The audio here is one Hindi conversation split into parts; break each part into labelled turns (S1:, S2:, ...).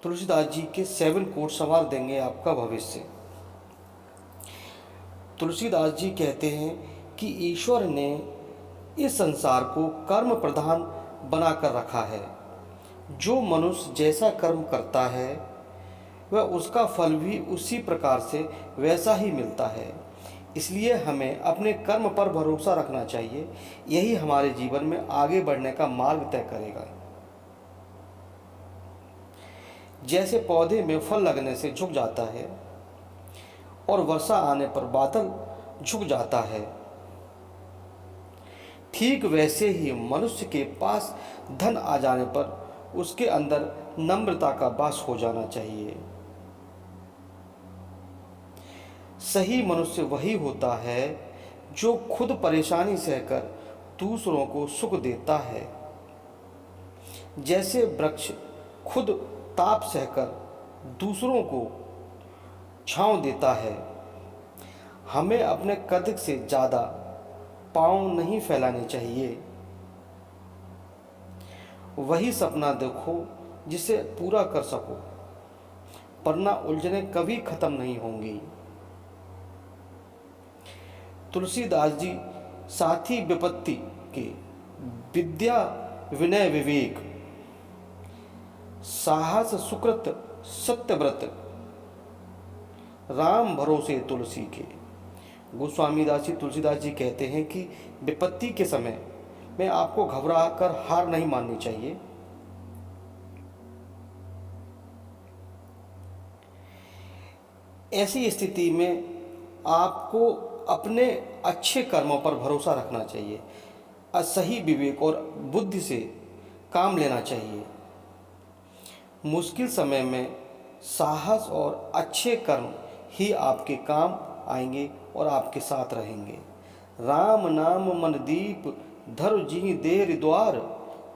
S1: तुलसीदास जी के 7 कोट संवार देंगे आपका भविष्य। तुलसीदास जी कहते हैं कि ईश्वर ने इस संसार को कर्म प्रधान बनाकर रखा है। जो मनुष्य जैसा कर्म करता है वह उसका फल भी उसी प्रकार से वैसा ही मिलता है। इसलिए हमें अपने कर्म पर भरोसा रखना चाहिए। यही हमारे जीवन में आगे बढ़ने का मार्ग तय करेगा। जैसे पौधे में फल लगने से झुक जाता है और वर्षा आने पर बादल झुक जाता है, ठीक वैसे ही मनुष्य के पास धन आ जाने पर उसके अंदर नम्रता का वास हो जाना चाहिए। सही मनुष्य वही होता है जो खुद परेशानी सहकर दूसरों को सुख देता है। जैसे वृक्ष खुद ताप सहकर दूसरों को छांव देता है, हमें अपने कद से ज़्यादा पाँव नहीं फैलाने चाहिए। वही सपना देखो जिसे पूरा कर सको, वरना उलझनें कभी खत्म नहीं होंगी। तुलसीदास जी साथी विपत्ति के विद्या विनय विवेक साहस सुकृत सत्यव्रत राम भरोसे तुलसी के। गोस्वामी दास जी तुलसीदास जी कहते हैं कि विपत्ति के समय में आपको घबरा कर हार नहीं माननी चाहिए। ऐसी स्थिति में आपको अपने अच्छे कर्मों पर भरोसा रखना चाहिए। सही विवेक और बुद्धि से काम लेना चाहिए। मुश्किल समय में साहस और अच्छे कर्म ही आपके काम आएंगे और आपके साथ रहेंगे। राम नाम मन दीप धर जिहि देर द्वार,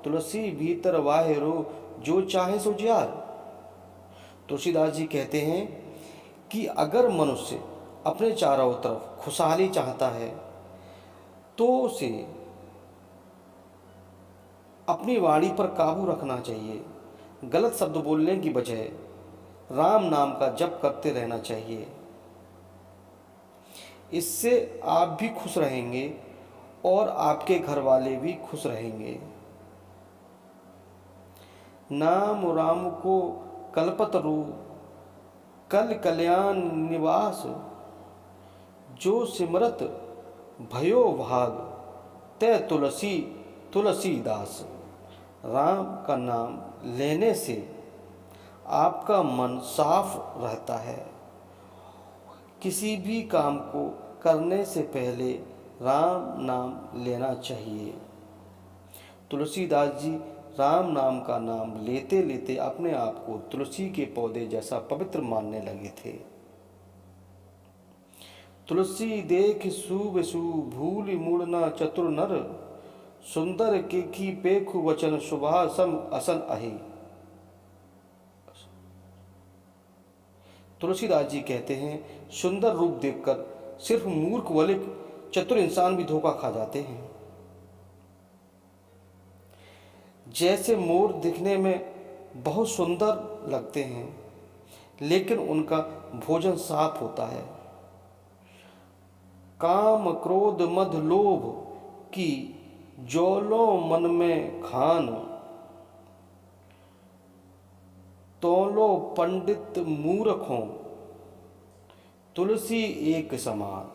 S1: तुलसी भीतर वाहिरो जो चाहे सो ज्यार। तुलसीदास जी कहते हैं कि अगर मनुष्य अपने चारों तरफ खुशहाली चाहता है तो उसे अपनी वाणी पर काबू रखना चाहिए। गलत शब्द बोलने की बजाय राम नाम का जप करते रहना चाहिए। इससे आप भी खुश रहेंगे और आपके घर वाले भी खुश रहेंगे। नाम राम को कल्पत रू कल कल्याण निवास, जो सिमरत भयो भाग तय तुलसी तुलसीदास। राम का नाम लेने से आपका मन साफ रहता है। किसी भी काम को करने से पहले राम नाम लेना चाहिए। तुलसीदास जी राम नाम का नाम लेते लेते अपने आप को तुलसी के पौधे जैसा पवित्र मानने लगे थे। तुलसी देख सुबसु भूल मूड़ना चतुर नर, सुंदर के की पेखु वचन सुभा सम असन अहि। तुलसीदास जी कहते हैं, सुंदर रूप देखकर सिर्फ मूर्ख वाले चतुर इंसान भी धोखा खा जाते हैं। जैसे मोर दिखने में बहुत सुंदर लगते हैं लेकिन उनका भोजन साफ होता है। काम क्रोध मद लोभ की जोलो मन में खान, तोलो पंडित मूर्खों तुलसी एक समान।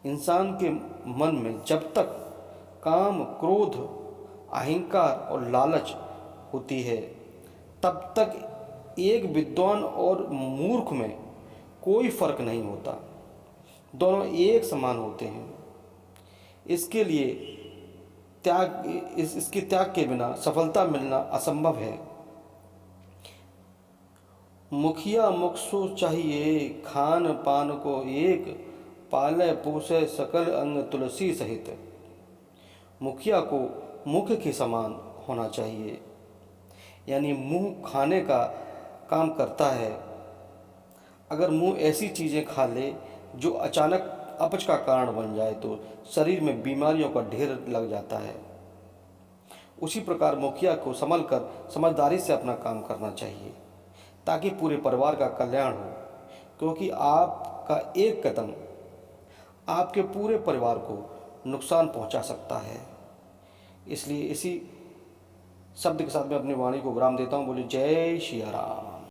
S1: इंसान के मन में जब तक काम क्रोध अहंकार और लालच होती है तब तक एक विद्वान और मूर्ख में कोई फर्क नहीं होता। दोनों एक समान होते हैं। इसके लिए इसके त्याग के बिना सफलता मिलना असंभव है। मुखिया मुखसो चाहिए खान पान को एक, पाले पोसे सकल अंग तुलसी सहित। मुखिया को मुख के समान होना चाहिए, यानी मुंह खाने का काम करता है। अगर मुंह ऐसी चीज़ें खा ले जो अचानक अपच का कारण बन जाए तो शरीर में बीमारियों का ढेर लग जाता है। उसी प्रकार मुखिया को संभल कर समझदारी से अपना काम करना चाहिए ताकि पूरे परिवार का कल्याण हो, क्योंकि आपका एक कदम आपके पूरे परिवार को नुकसान पहुंचा सकता है। इसलिए इसी शब्द के साथ मैं अपनी वाणी को विराम देता हूँ। बोले जय श्री राम।